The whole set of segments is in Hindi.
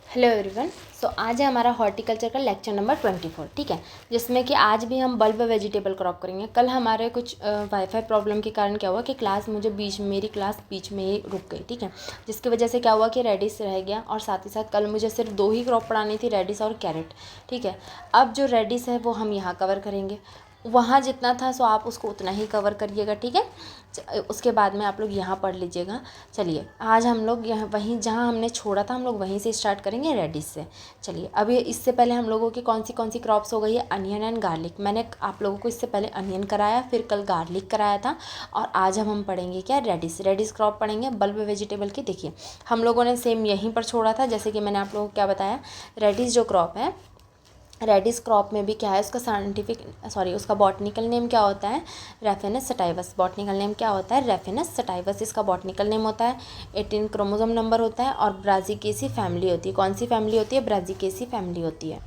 Hello everyone. सो आज है हमारा हॉर्टिकल्चर का लेक्चर नंबर 24, ठीक है, जिसमें कि आज भी हम बल्ब वेजिटेबल क्रॉप करेंगे। कल हमारे कुछ वाईफाई प्रॉब्लम के कारण क्या हुआ कि मेरी क्लास बीच में ही रुक गई, ठीक है, जिसकी वजह से क्या हुआ कि रेडिस रह गया। और साथ ही साथ कल मुझे सिर्फ 2 ही क्रॉप पढ़ानी थी, रेडिस और कैरेट, ठीक है। अब जो रेडिस है वो हम यहाँ कवर करेंगे, वहाँ जितना था सो आप उसको उतना ही कवर करिएगा, ठीक है। उसके बाद में आप लोग यहाँ पढ़ लीजिएगा। चलिए आज हम लोग यहाँ वहीं जहाँ हमने छोड़ा था हम लोग वहीं से स्टार्ट करेंगे, रेडिश से। चलिए अभी इससे पहले हम लोगों की कौन सी क्रॉप्स हो गई है, अनियन एंड गार्लिक। मैंने आप लोगों को इससे पहले अनियन कराया, फिर कल गार्लिक कराया था, और आज हम पढ़ेंगे क्या, रेडिश क्रॉप पढ़ेंगे बल्ब वेजिटेबल की। देखिए हम लोगों ने सेम यहीं पर छोड़ा था, जैसे कि मैंने आप लोगों को क्या बताया, रेडिश जो क्रॉप है, रेडिश क्रॉप में भी क्या है, उसका बॉटनिकल नेम क्या होता है, रेफेनस सटाइवस। बॉटनिकल नेम क्या होता है, रेफेनस सटाइवस इसका बॉटनिकल नेम होता है। 18 क्रोमोसोम नंबर होता है और ब्राज़िकेसी फैमिली होती है। कौन सी फैमिली होती है, ब्राज़िकेसी फैमिली होती है।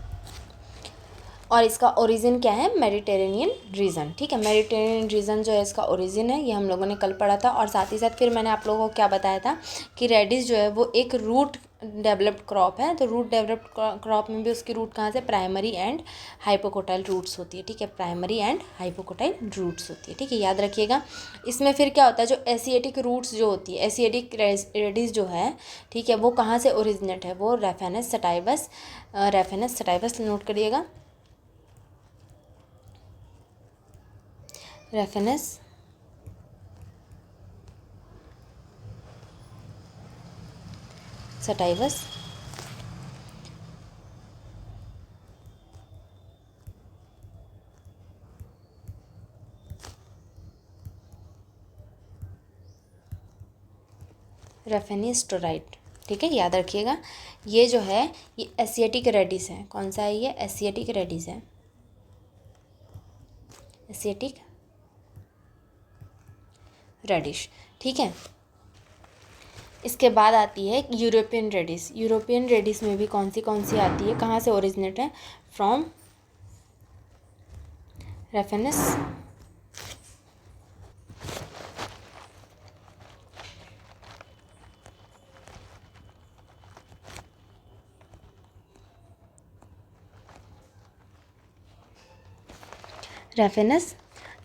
और इसका ओरिजिन क्या है, मेडिटेरेनियन रीजन, ठीक है। मेडिटेरेनियन रीजन जो है इसका ओरिजिन है, ये हम लोगों ने कल पढ़ा था। और साथ ही साथ फिर मैंने आप लोगों को क्या बताया था कि रेडिश जो है वो एक रूट डेवलप्ड क्रॉप है। तो रूट डेवलप्ड क्रॉप में भी उसकी रूट कहाँ से, प्राइमरी एंड हाइपोकोटाइल रूट्स होती है, ठीक है, प्राइमरी एंड हाइपोकोटाइल रूट्स होती है, ठीक है, याद रखिएगा। इसमें फिर क्या होता है, जो एसिएटिक रूट्स जो होती है, एसिएटिक रेडिश जो है, ठीक है, वो कहाँ से ओरिजिनेट है, वो रेफेनस सटाइवस नोट करिएगा, रेफेनस सटाइवस रेफेनिस्टोराइट, ठीक है, याद रखिएगा। ये जो है ये एसियाटिक रेडिस है। कौन सा है ये, एसियाटिक रेडिस है, एसियाटिक रेडिश, ठीक है। इसके बाद आती है यूरोपियन रेडिस। यूरोपियन रेडिस में भी कौन सी आती है, कहाँ से ओरिजिनेट है, फ्रॉम रेफेनस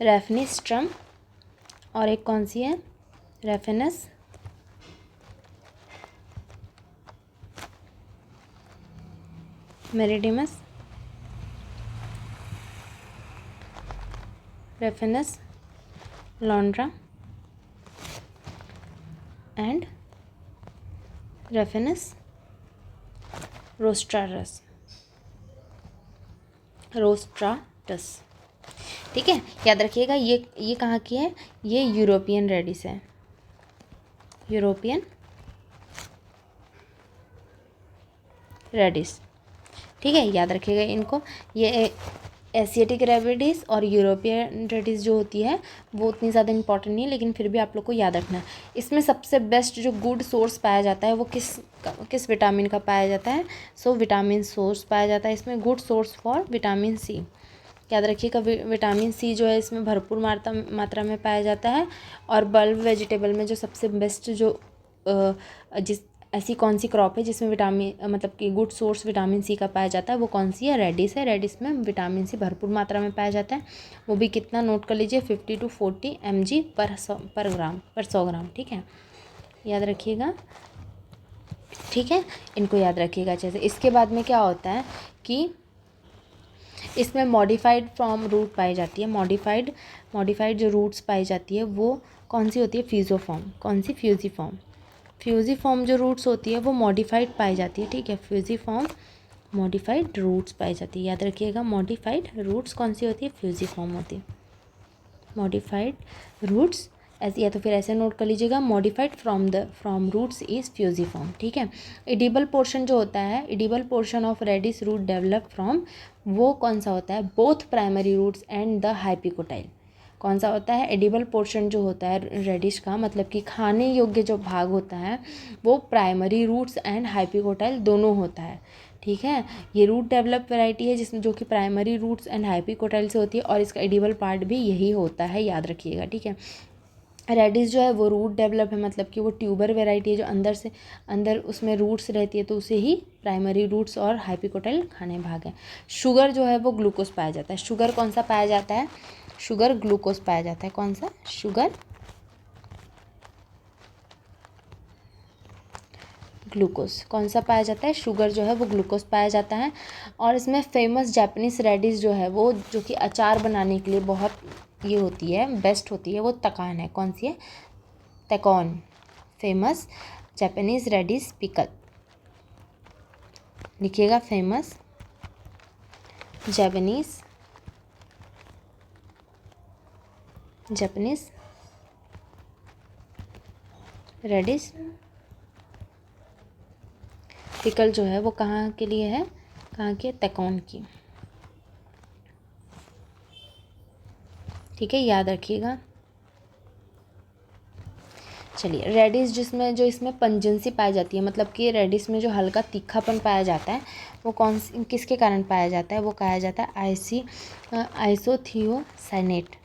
रेफनिस्ट्रम, और एक कौन सी है, रेफेनस मेरिडिमस, रेफेनस लॉन्ड्रा एंड रेफेनस रोस्ट्राटस, ठीक है, याद रखिएगा। ये कहाँ की है, ये यूरोपियन रेडिस है, यूरोपियन रेडिस, ठीक है, याद रखिएगा इनको। ये एशियाटिक रेडिस और यूरोपियन रेडिस जो होती है वो उतनी ज़्यादा इंपॉर्टेंट नहीं है, लेकिन फिर भी आप लोग को याद रखना है। इसमें सबसे बेस्ट जो गुड सोर्स पाया जाता है वो किस विटामिन का पाया जाता है, विटामिन सोर्स पाया जाता है इसमें, good source for vitamin C. याद रखिएगा, विटामिन सी जो है इसमें भरपूर मात्रा में पाया जाता है। और बल्ब वेजिटेबल में जो सबसे बेस्ट जो जिस ऐसी कौन सी क्रॉप है जिसमें विटामिन मतलब कि गुड सोर्स विटामिन सी का पाया जाता है, वो कौन सी है, रेडिस है। रेडिस में विटामिन सी भरपूर मात्रा में पाया जाता है। वो भी कितना, नोट कर लीजिए, 50 to 40 mg पर 100 ग्राम, ठीक है, याद रखिएगा, ठीक है, इनको याद रखिएगा अच्छे से। इसके बाद में क्या होता है कि इसमें मॉडिफाइड फ्रॉम रूट पाई जाती है। मॉडिफाइड जो रूट्स पाई जाती है वो कौन सी होती है, फ्यूजोफॉर्म। कौन सी, फ्यूजीफॉर्म जो रूट्स होती है वो मॉडिफाइड पाई जाती है, ठीक है, फ्यूजीफॉर्म मॉडिफाइड रूट्स पाई जाती है, याद रखिएगा। मॉडिफाइड रूट्स कौन सी होती है, फ्यूजीफॉर्म होती है, मॉडिफाइड रूट्स ऐसे, या तो फिर ऐसे नोट कर लीजिएगा, modified from roots is fusiform, ठीक है। एडिबल पोर्शन जो होता है, edible portion of radish root develop from, वो कौन सा होता है, both primary roots and the hypocotyl. कौन सा होता है, एडिबल पोर्शन जो होता है रेडिश का, मतलब कि खाने योग्य जो भाग होता है वो प्राइमरी रूट्स एंड हाइपिकोटाइल दोनों होता है, ठीक है। ये रूट डेवलप वैरायटी है जिसमें जो कि प्राइमरी रूट्स एंड हाइपिकोटाइल से होती है, और इसका एडिबल पार्ट भी यही होता है, याद रखिएगा, ठीक है। रेडिस जो है वो रूट डेवलप है, मतलब कि वो ट्यूबर वेराइटी है जो अंदर से अंदर उसमें रूट्स रहती है, तो उसे ही प्राइमरी रूट्स और हाइपोकोटाइल खाने भाग है। शुगर जो है वो ग्लूकोज पाया जाता है। शुगर कौन सा पाया जाता है? शुगर ग्लूकोज पाया जाता है। कौन सा? Sugar glucose. कौन सा पाया जाता है? शुगर जो है वो ग्लूकोज पाया जाता है। और इसमें फेमस जापानीज रेडिस जो है वो, जो कि अचार बनाने के लिए बहुत ये होती है, बेस्ट होती है, वो तकान है। कौन सी है? Takuan. Famous Japanese radish pickle. लिखिएगा, फेमस जापानीज रेडिस पिकल जो है वो कहाँ के लिए है? कहाँ के? तकॉन की। ठीक है, याद रखिएगा। चलिए, रेडिस जिसमें जो इसमें पंजेंसी पाई जाती है, मतलब कि रेडिस में जो हल्का तीखापन पाया जाता है वो किसके कारण पाया जाता है? वो कहा जाता है आइसोथियोसाइनेट।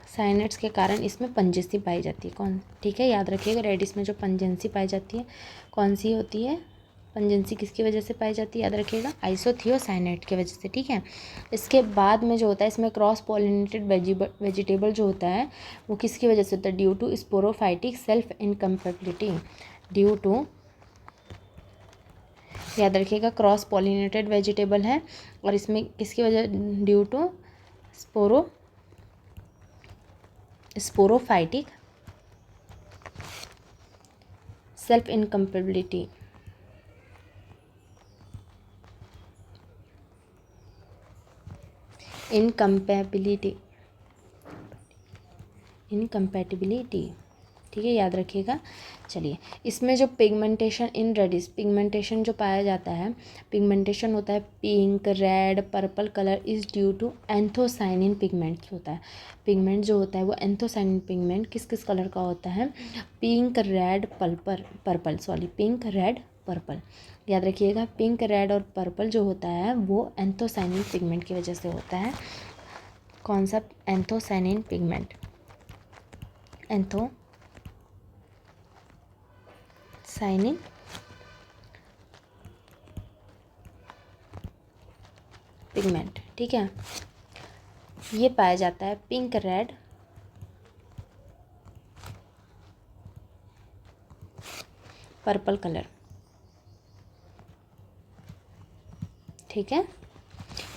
साइनेट्स के कारण इसमें पंजेंसी पाई जाती है। कौन? ठीक है, याद रखिएगा, रेडिस में जो पंजेंसी पाई जाती है कौन सी होती है? पंजेंसी किसकी वजह से पाई जाती है? याद रखिएगा, आइसोथियोसाइनेट की वजह से। ठीक है, इसके बाद में जो होता है इसमें क्रॉस पॉलिनेटेड वेजिटेबल जो होता है वो किसकी वजह से होता है? Due to sporophytic self incompatibility. Due to, याद रखिएगा, क्रॉस पॉलिनेटेड वेजिटेबल है और इसमें किसकी वजह? Due to sporophytic self incompatibility. Incompatibility. ठीक है, याद रखिएगा। चलिए, इसमें जो पिगमेंटेशन इन रेडिस, पिगमेंटेशन जो पाया जाता है, पिगमेंटेशन होता है pink, red, purple colour, is due to anthocyanin pigments होता है। पिगमेंट जो होता है वो एंथोसाइनिन पिगमेंट किस किस कलर का होता है? Pink, red, pink, red, purple. याद रखिएगा, पिंक, रेड और पर्पल जो होता है वो एंथोसाइनिन पिगमेंट की वजह से होता है। कौन सा? Anthocyanin pigment. Anthocyanin pigment. ठीक है, ये पाया जाता है पिंक, रेड, पर्पल कलर। ठीक है,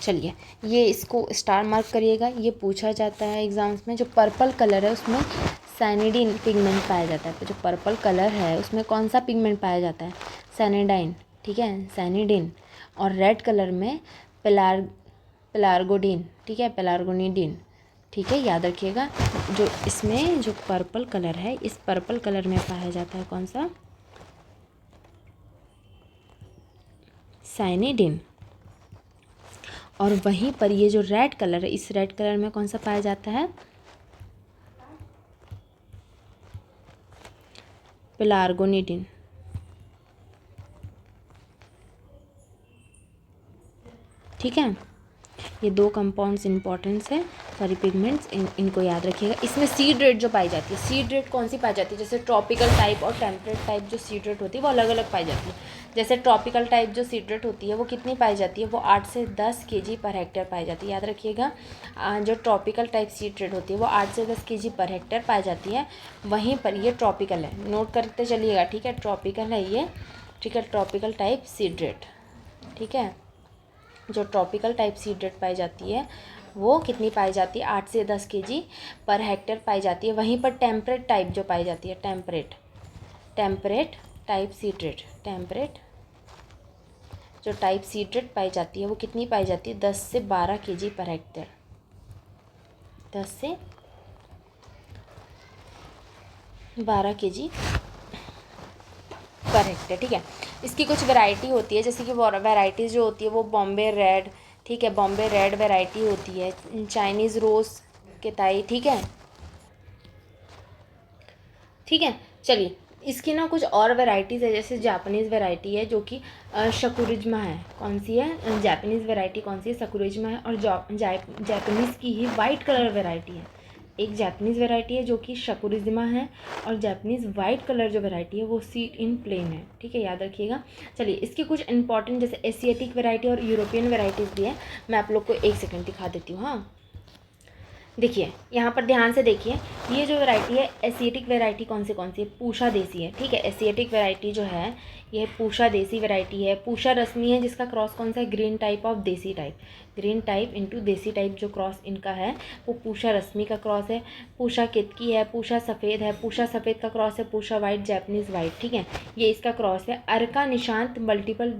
चलिए, ये इसको स्टार मार्क करिएगा, ये पूछा जाता है एग्जाम्स में। जो पर्पल कलर है उसमें सैनिडीन पिगमेंट पाया जाता है। तो जो पर्पल कलर है उसमें कौन सा पिगमेंट पाया जाता है? सैनिडाइन। ठीक है, सैनिडीन। और रेड कलर में पेलार्गोडिन। ठीक है, पेलार्गोनिडिन। ठीक है, याद रखिएगा, जो इसमें जो पर्पल कलर है, इस पर्पल कलर में पाया जाता है कौन सा? साइनिडिन। और वहीं पर ये जो रेड कलर है, इस रेड कलर में कौन सा पाया जाता है? पेलार्गोनिडिन। ठीक है, ये दो कंपाउंड्स इंपॉर्टेंस है, सॉरी पिगमेंट्स, इनको याद रखिएगा। इसमें सीड रेट जो पाई जाती है, सीड रेट कौन सी पाई जाती है? जैसे ट्रॉपिकल टाइप और टेम्परेट टाइप जो सीड रेट होती है वो अलग अलग पाई जाती है। जैसे ट्रॉपिकल टाइप जो सीड रेट होती है वो कितनी पाई जाती है? वो 8 से 10 kg पर हेक्टेयर पाई जाती है। याद रखिएगा, जो ट्रॉपिकल टाइप सीड रेट होती है वो 8 से 10 kg पर हेक्टेयर पाई जाती है। वहीं पर ये ट्रॉपिकल है, नोट करते चलिएगा। ठीक है, ट्रॉपिकल है ये। ठीक है, ट्रॉपिकल टाइप सीड रेट। ठीक है, जो ट्रॉपिकल टाइप सीड रेट पाई जाती है वो कितनी पाई जाती है? 8 से 10 kg पर हेक्टेयर पाई जाती है। वहीं पर टेम्परेट टाइप जो पाई जाती है, temperate type seed rate, temperate जो टाइप सीड रेट पाई जाती है वो कितनी पाई जाती है? 10 से 12 kg पर हेक्टेयर। 10 से 12 kg पर हेक्टेयर। ठीक है, इसकी कुछ वैरायटी होती है, जैसे कि वैरायटीज़ जो होती है वो बॉम्बे रेड। ठीक है, बॉम्बे रेड वैरायटी होती है, चाइनीज़ रोज़ के ताई। ठीक है, ठीक है, चलिए, इसकी ना कुछ और वैरायटीज़ है, जैसे जापानीज़ वैरायटी है जो कि शकुरिज्मा है। कौन सी है? जापानीज़ वैरायटी कौन सी है? शकुरिज्मा है। और जापानीज़ की ही वाइट कलर वैरायटी है। एक जापानीज़ वैरायटी है जो कि शकुरिज्मा है, और जापानीज़ वाइट कलर जो वैरायटी है वो सीड इन प्लेन है। ठीक है, याद रखिएगा। चलिए, इसकी कुछ इंपॉर्टेंट जैसे एशियाटिक वैरायटी और यूरोपियन वैरायटीज़ भी है, मैं आप लोग को एक सेकंड दिखा देती हूँ। हाँ, देखिए यहाँ पर ध्यान से देखिए, ये जो वैरायटी है एशियाटिक वैरायटी कौन सी है? पूषा देसी है। ठीक है, एशियाटिक वैरायटी जो है ये पूषा देसी वैरायटी है। पूषा रश्मि है जिसका क्रॉस कौन सा है? ग्रीन टाइप ऑफ देसी टाइप। ग्रीन टाइप इंटू देसी टाइप जो क्रॉस इनका है वो पूषा रश्मि का क्रॉस है। पूषा केतकी है, पूषा सफ़ेद है, पूषा सफ़ेद का क्रॉस है पूषा वाइट, जापानीज़ वाइट। ठीक है, ये इसका क्रॉस है। Arka Nishant multiple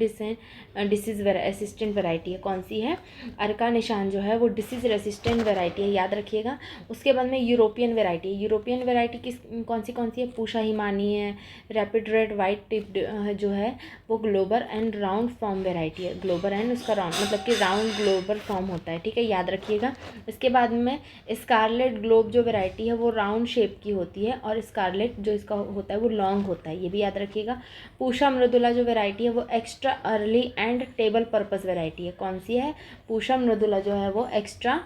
disease resistant variety है। कौन सी है? अर्का निशान जो है वो डिसीज रेसिस्टेंट वैरायटी है, याद रखिएगा। उसके बाद में यूरोपियन वैरायटी है। यूरोपियन वैरायटी किस कौन सी है? पूषा हिमानी है। रैपिड रेड वाइट टिप जो है वो Glauber and round form variety है। ग्लोबर एंड उसका राउंड मतलब कि राउंड ग्लोबर फॉर्म होता है। ठीक है, याद रखिएगा। इसके बाद में स्कारलेट ग्लोब जो वैरायटी है वो राउंड शेप की होती है, और स्कारलेट जो इसका होता है वो लॉन्ग होता है, ये भी याद रखिएगा। पूषा मृदुला जो वैरायटी है वो extra early and table purpose variety है। कौन सी है? पूषा मृदुला जो है वो extra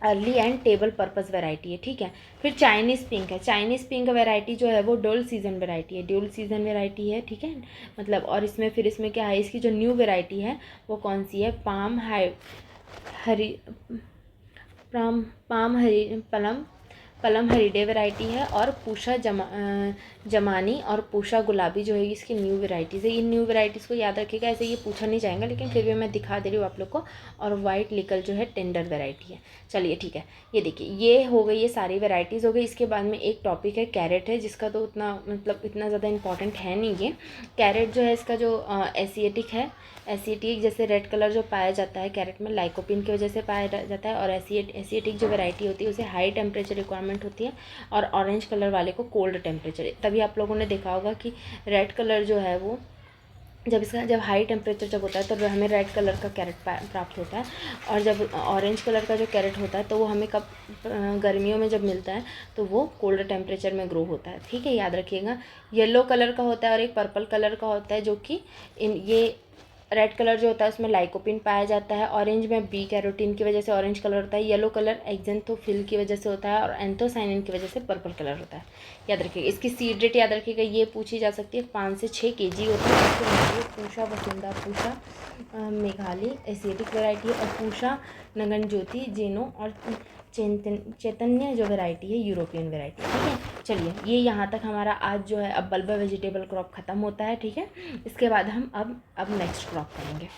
early and table purpose variety है। ठीक है, फिर चाइनीज़ पिंक है। चाइनीज़ पिंक वैरायटी जो है वो ड्यूल सीजन वैरायटी है। ड्यूल सीजन वैरायटी है। ठीक है, मतलब और इसमें क्या है? इसकी जो न्यू वैरायटी है वो कौन सी है? हरी पलम हरीडे वैरायटी है। और पूषा जमानी और पूषा गुलाबी जो है इसकी न्यू वैराइटीज़ है। ये न्यू वैराइटीज़ को याद रखिएगा, ऐसे ये पूछा नहीं जाएगा लेकिन फिर भी मैं दिखा दे रही हूँ आप लोग को। और वाइट लिकल जो है टेंडर वैरायटी है। चलिए ठीक है, ये देखिए ये हो गई, ये सारी वैराइटीज़ हो गई। इसके बाद में एक टॉपिक है कैरेट है, जिसका तो उतना मतलब इतना ज़्यादा इंपॉर्टेंट है नहीं। ये कैरेट जो है इसका जो एशियाटिक है, एशियाटिक जैसे रेड कलर जो पाया जाता है कैरेट में लाइकोपिन की वजह से पाया जाता है। और एशियाटिक जो वैरायटी होती है उसे हाई टेम्परेचर रिक्वायरमेंट होती है, और ऑरेंज कलर वाले को कोल्ड टेम्परेचर। तभी आप लोगों ने देखा होगा कि रेड कलर जो है वो जब हाई टेम्परेचर जब होता है तो हमें रेड कलर का कैरेट प्राप्त होता है, और जब ऑरेंज कलर का जो कैरेट होता है तो वो हमें कब गर्मियों में जब मिलता है तो वो कोल्ड टेम्परेचर में ग्रो होता है। ठीक है, याद रखिएगा। येलो कलर का होता है और एक पर्पल कलर का होता है, जो कि ये रेड कलर जो होता है उसमें लाइकोपिन पाया जाता है। ऑरेंज में बी कैरोटीन की वजह से ऑरेंज कलर होता है। येलो कलर एक्जेंथोफिल की वजह से होता है, और एंथोसाइनिन की वजह से पर्पल कलर होता है। याद रखिएगा। इसकी सीड रेट याद रखिएगा, ये पूछी जा सकती है। 5 से 6 kg होती है। इसके बाद पूषा वसुंधा, पूषा मेघाली एशियाटिक वैरायटी है, और पूषा नगन ज्योति जेनो और चैतन्य जो वैरायटी है यूरोपियन वैरायटी। ठीक है, चलिए ये यहाँ तक हमारा आज जो है अब बल्ब वेजिटेबल क्रॉप ख़त्म होता है। ठीक है, इसके बाद हम अब नेक्स्ट क्रॉप करेंगे।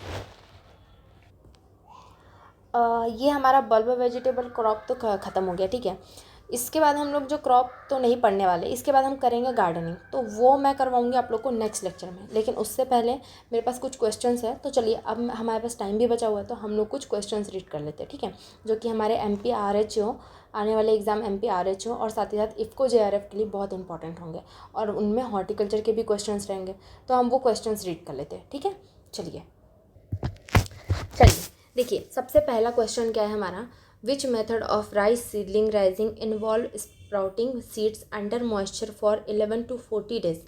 ये हमारा बल्ब वेजिटेबल क्रॉप तो ख़त्म हो गया। ठीक है, इसके बाद हम लोग जो क्रॉप तो नहीं पढ़ने वाले, इसके बाद हम करेंगे गार्डनिंग, तो वो मैं करवाऊंगी आप लोग को नेक्स्ट लेक्चर में। लेकिन उससे पहले मेरे पास कुछ क्वेश्चंस है, तो चलिए अब हमारे पास टाइम भी बचा हुआ है तो हम लोग कुछ क्वेश्चंस रीड कर लेते हैं। ठीक है, जो कि हमारे MP RHO आने वाले एग्ज़ाम MP RHO और साथ ही साथ इफ़को JRF के लिए बहुत इंपॉर्टेंट होंगे, और उनमें हॉर्टिकल्चर के भी क्वेश्चंस रहेंगे, तो हम वो क्वेश्चंस रीड कर लेते हैं। ठीक है, चलिए देखिए सबसे पहला क्वेश्चन क्या है हमारा? Which method of rice seedling rising involve sprouting seeds under moisture for 11 to 40 days,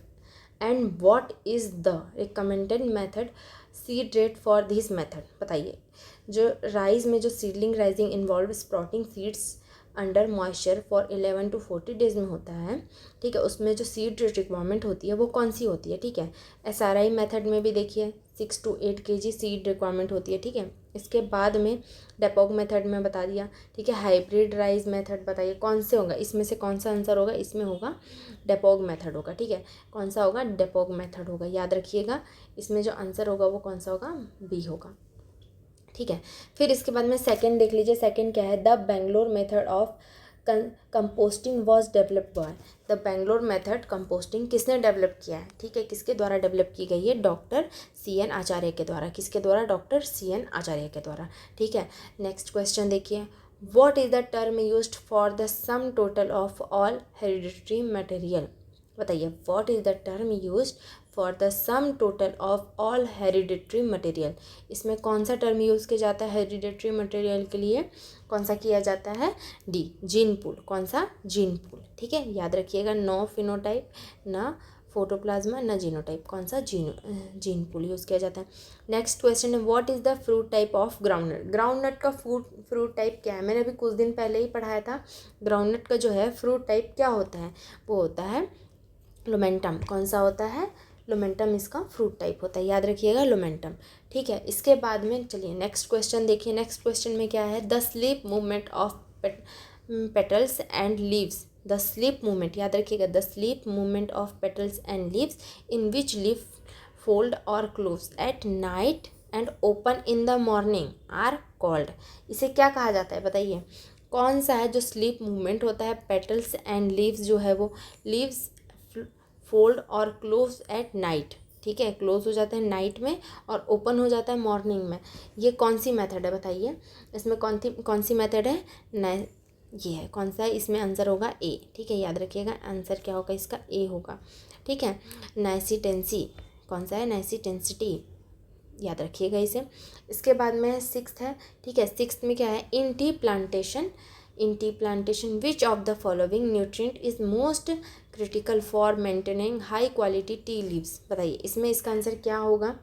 and what is the recommended method seed rate for this method? बताइए। जो राइस में जो seedling rising involve sprouting seeds under moisture for 11 to 40 days में होता है, ठीक है, उसमें जो सीड रिक्वायरमेंट होती है वो कौन सी होती है? ठीक है, SRI मेथड में भी देखिए 6 to 8 kg सीड रिक्वायरमेंट होती है। ठीक है, इसके बाद में डेपोग मेथड में बता दिया। ठीक है, हाइब्रिड राइस मेथड बताइए कौन से होगा, इसमें से कौन सा आंसर होगा? इसमें होगा डेपोग मेथड होगा। ठीक है, कौन सा होगा? डेपोग मेथड होगा, याद रखिएगा। इसमें जो आंसर होगा वो कौन सा होगा? बी होगा। ठीक है, फिर इसके बाद में सेकंड देख लीजिए। सेकंड क्या है? The Bangalore method of composting was developed by. The Bangalore method composting किसने डेवलप किया है? ठीक है, किसके द्वारा डेवलप की गई है? डॉक्टर CN आचार्य के द्वारा। किसके द्वारा? डॉक्टर CN आचार्य के द्वारा। ठीक है, नेक्स्ट क्वेश्चन देखिए। What is the term used for the sum total of all hereditary material? बताइए, what is the term used for the sum total of all hereditary material? इसमें कौन सा टर्म यूज़ किया जाता है हेरिडिटरी मटेरियल के लिए? कौन सा किया जाता है? D, gene pool. कौन सा? Gene pool. ठीक है, याद रखिएगा। नो फिनोटाइप, ना फोटोप्लाज्मा, ना जीनोटाइप। कौन सा? जीन पूल यूज़ किया जाता है। नेक्स्ट क्वेश्चन है what is the fruit type of groundnut. Groundnut का फ्रूट टाइप क्या है? मैंने अभी कुछ दिन पहले ही पढ़ाया था। ग्राउंडनट का जो है फ्रूट टाइप क्या होता है? वो होता है लुमेंटम। कौन सा होता है? लुमेंटम इसका फ्रूट टाइप होता है, याद रखिएगा लुमेंटम। ठीक है, इसके बाद में चलिए नेक्स्ट क्वेश्चन देखिए। नेक्स्ट क्वेश्चन में क्या है? The sleep movement of petals and leaves. The sleep movement, याद रखिएगा, the sleep movement of petals and leaves in which leaf fold और close at night and open in the morning are called. इसे क्या कहा जाता है बताइए? कौन सा है जो स्लीप मूवमेंट होता है पेटल्स एंड लीव्स जो है वो लीव्स फोल्ड और क्लोज एट नाइट। ठीक है, क्लोज हो जाता है नाइट में और ओपन हो जाता है मॉर्निंग में। ये कौन सी मेथड है बताइए? इसमें कौन सी मेथड है? ये है। कौन सा है? इसमें आंसर होगा ए। ठीक है, याद रखिएगा आंसर क्या होगा इसका? ए होगा। ठीक है, नाइसिटेंसी। कौन सा है? नाइसिटेंसिटी, याद रखिएगा इसे। इसके बाद में सिक्स्थ है। ठीक है, सिक्स्थ में क्या है? In tea plantation which of the following nutrient is most critical for maintaining high quality tea leaves. बताइए इसमें इसका आंसर क्या होगा?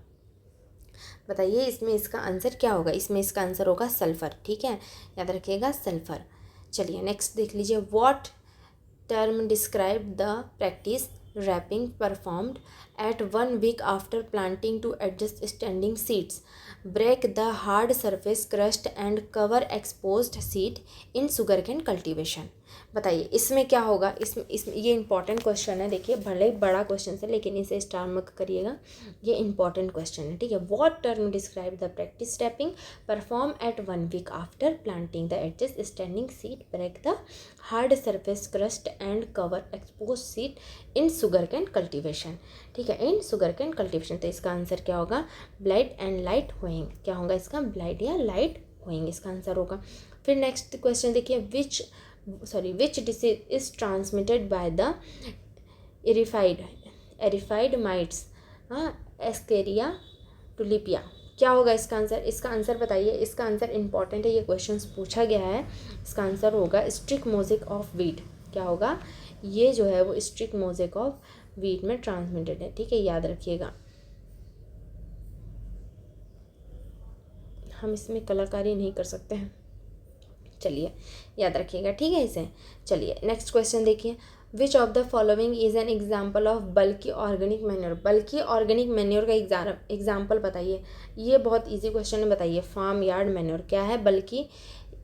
बताइए इसमें इसका आंसर क्या होगा? इसमें इसका आंसर होगा सल्फर। ठीक है, याद रखिएगा सल्फर। चलिए नेक्स्ट देख लीजिए। What term describe the practice wrapping performed at 1 week after planting to adjust standing seeds, break the hard surface crust and cover exposed seed in sugarcane cultivation। बताइए इसमें क्या होगा? इसमें ये इंपॉर्टेंट क्वेश्चन है। देखिए भले ही बड़ा क्वेश्चन है लेकिन इसे स्टार मार्क करिएगा, ये इंपॉर्टेंट क्वेश्चन है। ठीक है, what term describe the practice wrapping perform at 1 week after planting the adjust standing seed, break the hard surface crust and cover expose seed in sugarcane cultivation. ठीक है, इन सुगरकेन कल्टीवेशन। तो इसका आंसर क्या होगा? Blight and light hoeing. क्या होगा इसका? ब्लाइट या लाइट होइंग इसका आंसर होगा। फिर नेक्स्ट क्वेश्चन देखिए। Which disease is transmitted by the eriophyid mites, aceria tulipae. क्या होगा इसका आंसर? इसका आंसर बताइए। इसका आंसर इंपॉर्टेंट है, ये क्वेश्चन पूछा गया है। इसका आंसर होगा स्ट्रिक मोज़ेक ऑफ वीट। क्या होगा? ये जो है वो स्ट्रिक मोज़ेक ऑफ वीट में ट्रांसमिटेड है। ठीक है, याद रखिएगा। हम इसमें कलाकारी नहीं कर सकते हैं, चलिए याद रखिएगा। ठीक है इसे। चलिए नेक्स्ट क्वेश्चन देखिए। Which of the following is an example of bulky organic manure. Bulky organic manure का एग्जाम्पल बताइए। ये बहुत ईजी क्वेश्चन है, बताइए। Farm yard manure. क्या है? बल्कि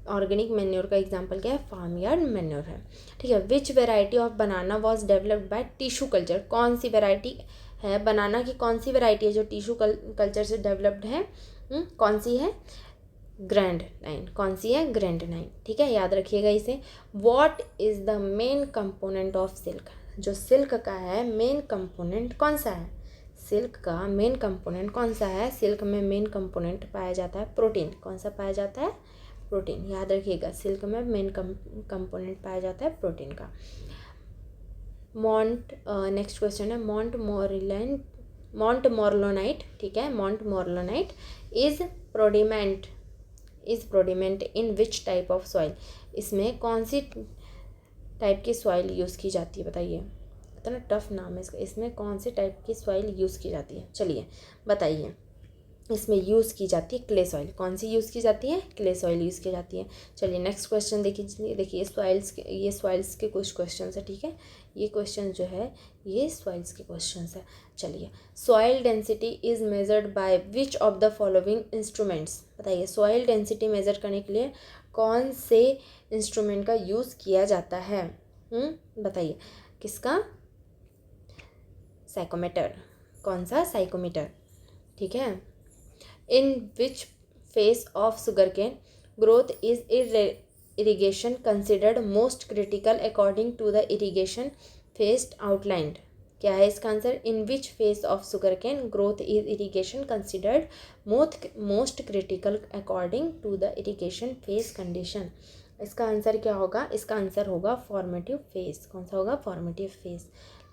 ऑर्गेनिक मैन्योर का एग्जाम्पल क्या है? फार्म यार्ड मैन्योर है। ठीक है, which variety of banana was developed by tissue culture. कौन सी वेराइटी है बनाना की? कौन सी वेराइटी है जो टिश्यू कल्चर से डेवलप्ड है? कौन सी है? ग्रैंड 9। कौन सी है? ग्रैंड 9। ठीक है, याद रखिएगा इसे। What is the main component of silk. जो सिल्क का है मेन कंपोनेंट कौन सा है? सिल्क का मेन कंपोनेंट कौन सा है? सिल्क में मेन कंपोनेंट पाया जाता है प्रोटीन। कौन सा पाया जाता है? प्रोटीन। याद रखिएगा सिल्क में मेन कंपोनेंट पाया जाता है प्रोटीन का। नेक्स्ट क्वेश्चन है मोंटमोरलोनाइट। ठीक है, montmorillonite is predominant in which type of soil. इसमें कौन सी टाइप की सॉइल यूज़ की जाती है? बताइए, इतना टफ नाम है इसका। इसमें कौन सी टाइप की सॉइल यूज़ की जाती है? चलिए बताइए। इसमें यूज़ की जाती है क्ले सॉइल। कौन सी यूज़ की जाती है? क्ले सॉइल यूज़ की जाती है। चलिए नेक्स्ट क्वेश्चन देखिए। ये सॉइल्स के कुछ क्वेश्चन है। ठीक है, ये क्वेश्चन जो है ये सॉइल्स के क्वेश्चन है। चलिए, soil density is measured by which of the following instruments. बताइए सॉइल डेंसिटी मेजर करने के लिए कौन से इंस्ट्रूमेंट का यूज़ किया जाता है? बताइए किसका? साइकोमीटर। कौन सा? साइकोमीटर। ठीक है। In which phase of sugarcane growth is irrigation considered most critical according to the irrigation phase outlined? क्या है इसका answer? In which phase of sugarcane growth is irrigation considered most critical according to the irrigation phase condition? इसका आंसर क्या होगा? इसका आंसर होगा फॉर्मेटिव फेज। कौन सा होगा? Formative phase.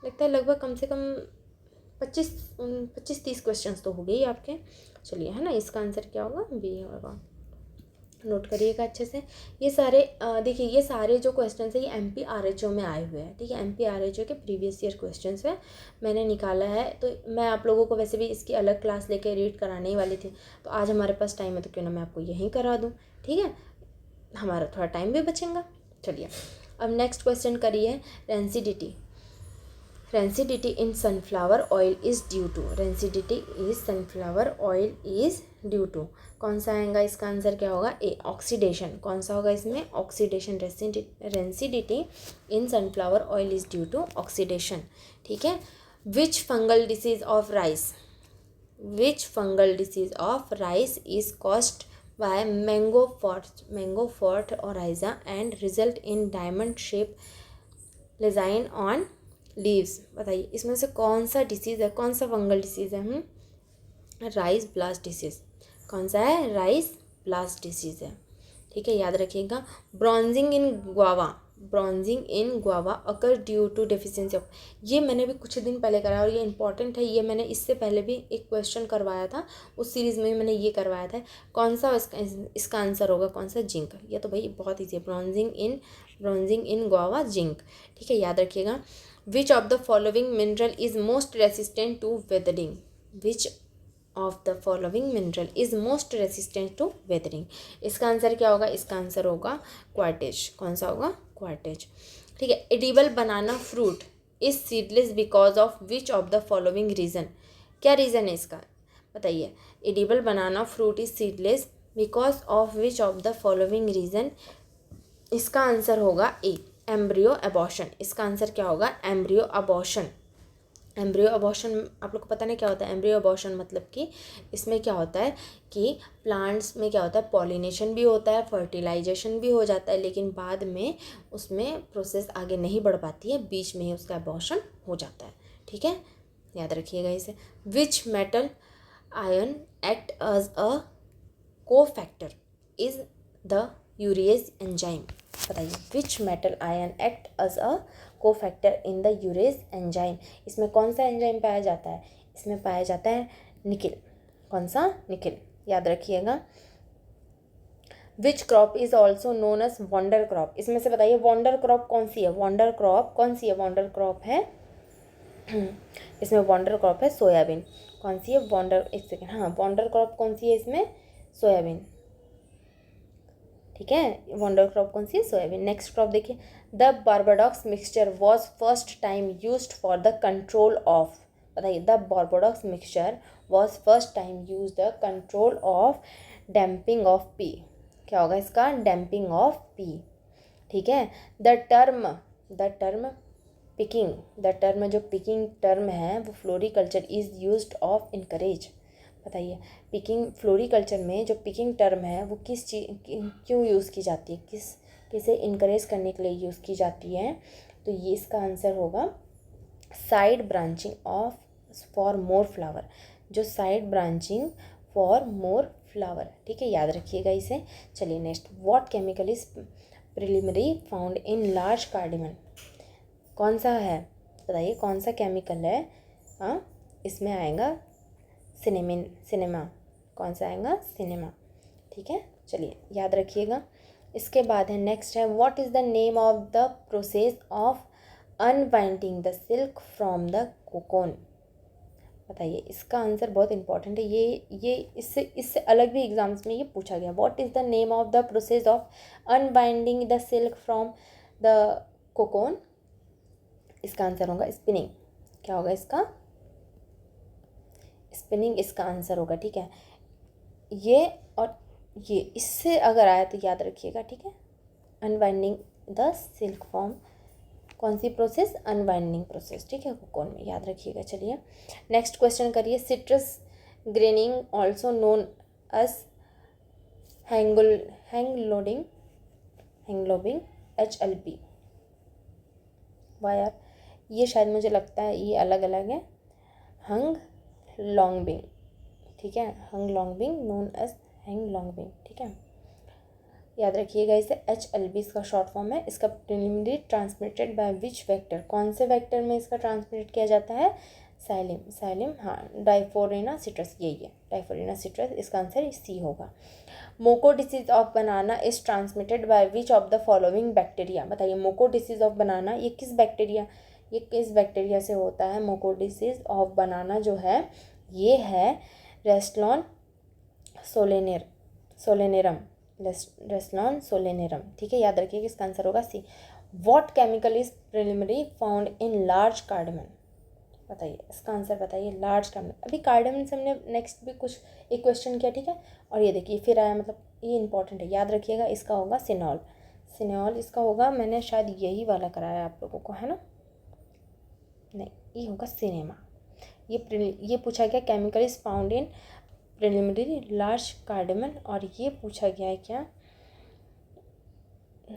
लगता है लगभग कम से कम 25-30 क्वेश्चन तो हो गए आपके। चलिए, है ना, इसका आंसर क्या होगा? बी होगा। नोट करिएगा अच्छे से। ये सारे देखिए, ये सारे जो क्वेश्चन है ये MPRHO में आए हुए हैं, ठीक है। MPRHO के प्रीवियस ईयर क्वेश्चन है, मैंने निकाला है। तो मैं आप लोगों को वैसे भी इसकी अलग क्लास लेके रीड कराने ही वाली थी, तो आज हमारे पास टाइम है तो क्यों ना मैं आपको यहीं करा दूँ, ठीक है। हमारा थोड़ा टाइम भी बचेगा। चलिए अब नेक्स्ट क्वेश्चन करिए, rancidity. Rancidity in sunflower oil is due to, rancidity is sunflower oil is due to, कौन सा आएगा इसका आंसर क्या होगा? A, oxidation. कौन सा होगा इसमें? Oxidation. Rancidity in sunflower oil is due to oxidation, ठीक है। Which fungal disease of rice, which fungal disease of rice is caused by magnaporthe oryzae and result in diamond shape design on leaves. बताइए इसमें से कौन सा डिसीज़ है, कौन सा फंगल डिसीज़ है? Rice blast disease. कौन सा है? राइस ब्लास्ट डिसीज़ है, ठीक है, याद रखिएगा। Bronzing in guava, bronzing in guava occur due to deficiency of, ये मैंने भी कुछ दिन पहले कराया और ये इंपॉर्टेंट है। ये मैंने इससे पहले भी एक क्वेश्चन करवाया था, उस सीरीज़ में मैंने ये करवाया था। कौन सा इसका आंसर होगा? कौन सा? जिंक। ये तो भाई बहुत ईजी है, ब्रॉन्जिंग इन गुआवा, जिंक, ठीक है, याद रखिएगा। Which of the following mineral is most resistant to weathering, which of the following mineral is most resistant to weathering, इसका आंसर क्या होगा? इसका आंसर होगा क्वार्टेज। कौन सा होगा? क्वार्टेज, ठीक है। Edible banana fruit is seedless because of which of the following reason, क्या रीज़न है इसका? बताइए। Edible banana fruit is seedless because of which of the following reason, इसका आंसर होगा ए, एम्ब्रियो अबॉर्शन। इसका आंसर क्या होगा? Embryo abortion. एम्ब्रियो अबॉर्शन आप लोग को पता नहीं क्या होता है? एम्ब्रियो अबॉर्शन मतलब कि इसमें क्या होता है कि प्लांट्स में क्या होता है, पॉलिनेशन भी होता है, फर्टिलाइजेशन भी हो जाता है, लेकिन बाद में उसमें प्रोसेस आगे नहीं बढ़ पाती है, बीच में ही उसका अबॉर्शन हो जाता है, ठीक है, याद रखिएगा इसे। Which metal ion act as a cofactor is the urease enzyme. बताइए which metal ion act as a cofactor in the urease enzyme, इसमें कौन सा एंजाइम पाया जाता है? इसमें पाया जाता है निकिल। कौन सा? निकिल, याद रखिएगा। Which crop is also known as wonder crop, इसमें से बताइए वंडर क्रॉप कौन सी है? वंडर क्रॉप कौन सी है? वंडर क्रॉप है इसमें वंडर क्रॉप है सोयाबीन। कौन सी है? वंडर, एक सेकेंड, हाँ, वंडर क्रॉप कौन सी है इसमें? सोयाबीन, ठीक है, वंडर क्रॉप कौन सी है? सोयाबीन। नेक्स्ट क्रॉप देखिए, the Bordeaux mixture was first time used for the control of, बताइए the Bordeaux mixture was first time use the control of damping off pea, क्या होगा इसका? डैम्पिंग ऑफ पी, ठीक है। The term picking, the term जो पिकिंग टर्म है वो floriculture is used of encourage. बताइए पिकिंग, फ्लोरिकल्चर में जो पिकिंग टर्म है वो किस चीज़ क्यों यूज़ की जाती है, किसे इनकरेज करने के लिए यूज़ की जाती है? तो ये इसका आंसर होगा side branching of for more flower, जो side branching for more flower, ठीक है, याद रखिएगा इसे। चलिए next, what chemical is preliminary found in large cardamom, कौन सा है? बताइए कौन सा केमिकल है? हाँ, इसमें आएगा सिनेमा। कौन सा आएगा? सिनेमा, ठीक है, चलिए याद रखिएगा। इसके बाद है नेक्स्ट है, what is the name of the process of unwinding the silk from the cocoon. बताइए इसका आंसर बहुत इंपॉर्टेंट है, ये इससे अलग भी एग्जाम्स में ये पूछा गया। What is the name of the process of unwinding the silk from the cocoon, इसका आंसर होगा स्पिनिंग। क्या होगा इसका? स्पिनिंग इसका आंसर होगा, ठीक है। ये और ये इससे अगर आया तो याद रखिएगा, ठीक है। अनवाइंडिंग द सिल्क फॉर्म, कौन सी प्रोसेस? अनवाइंडिंग प्रोसेस, ठीक है, कोकोन में, याद रखिएगा। चलिए नेक्स्ट क्वेश्चन करिए, citrus greening also known as huanglongbing HLB। वाह यार, ये शायद मुझे लगता है ये अलग अलग है। हंग लॉन्गबिंग, ठीक है, हंग लॉन्गबिंग नोन एज हैंग लॉन्गबिंग, ठीक है, याद रखिएगा इसे। HLB इसका शॉर्ट फॉर्म है। इसका preliminary transmitted by which vector, कौन से वेक्टर में इसका ट्रांसमिट किया जाता है? साइलिम हाँ, डाइफोरेना सिट्रस यही है, डाइफोरेना सिट्रस, इसका आंसर सी होगा। मोको disease of banana is transmitted by which of the following bacteria, बताइए मोको डिसीज ऑफ बनाना ये किस बैक्टीरिया से होता है। मोको डिसीज ऑफ बनाना जो है ये है रेस्टलॉन सोलेनेरम, ठीक है, याद रखिए कि इसका आंसर होगा C. What chemical is preliminary found in large cardamom, बताइए इसका आंसर बताइए। लार्ज कार्डामन, अभी कार्डामन से हमने नेक्स्ट भी कुछ एक क्वेश्चन किया, ठीक है, और ये देखिए फिर आया, मतलब ये इंपॉर्टेंट है, याद रखिएगा। इसका होगा सिनॉल इसका होगा, मैंने शायद यही वाला कराया आप लोगों को, है ना, नहीं ये होगा सिनेमा। ये पूछा गया chemical is found in preliminary large कार्डामन, और ये पूछा गया है क्या,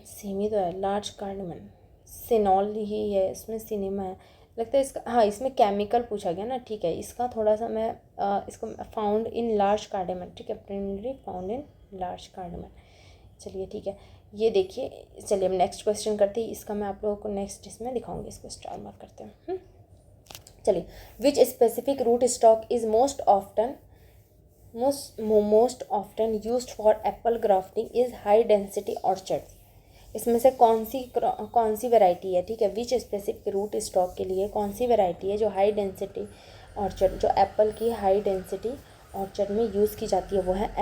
सेमी तो है, लार्ज कार्डामन सिनॉल ही है, इसमें सिनेमा है लगता है इसका, हाँ इसमें केमिकल पूछा गया ना, ठीक है, इसका थोड़ा सा मैं इसको फाउंड इन लार्ज कार्डामन, ठीक है, प्रिलिमिनरी फाउंड इन लार्ज कार्डामन, चलिए ठीक है। ये देखिए, चलिए हम नेक्स्ट क्वेश्चन करते हैं, इसका मैं आप लोगों को नेक्स्ट इसमें दिखाऊंगी, इसको स्टार मार्क करते हैं। चलिए, which specific root stock is most often used for apple grafting is high density orchard, इसमें से कौन सी वैरायटी है, ठीक है, विच स्पेसिफिक रूट स्टॉक के लिए कौन सी वैरायटी है जो हाई डेंसिटी ऑर्चर्ड, जो एप्पल की हाई डेंसिटी ऑर्चर्ड में यूज़ की जाती है, वो है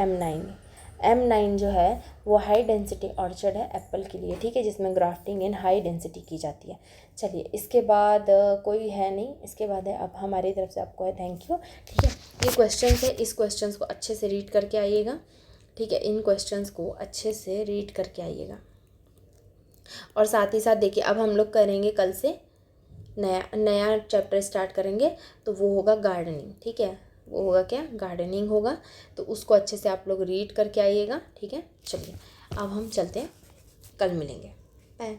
M9 जो है वो हाई डेंसिटी ऑर्चर्ड है एप्पल के लिए, ठीक है, जिसमें ग्राफ्टिंग इन हाई डेंसिटी की जाती है। चलिए इसके बाद कोई है नहीं, इसके बाद है अब हमारी तरफ से आपको है थैंक यू, ठीक है। ये क्वेश्चन है, इस क्वेश्चन को अच्छे से रीड करके आइएगा, ठीक है, इन क्वेश्चंस को अच्छे से रीड करके आइएगा। और साथ ही साथ देखिए, अब हम लोग करेंगे कल से नया चैप्टर स्टार्ट करेंगे, तो वो होगा गार्डनिंग, ठीक है, वो होगा क्या, गार्डनिंग होगा, तो उसको अच्छे से आप लोग रीड करके आइएगा, ठीक है। चलिए अब हम चलते हैं, कल मिलेंगे, बाय।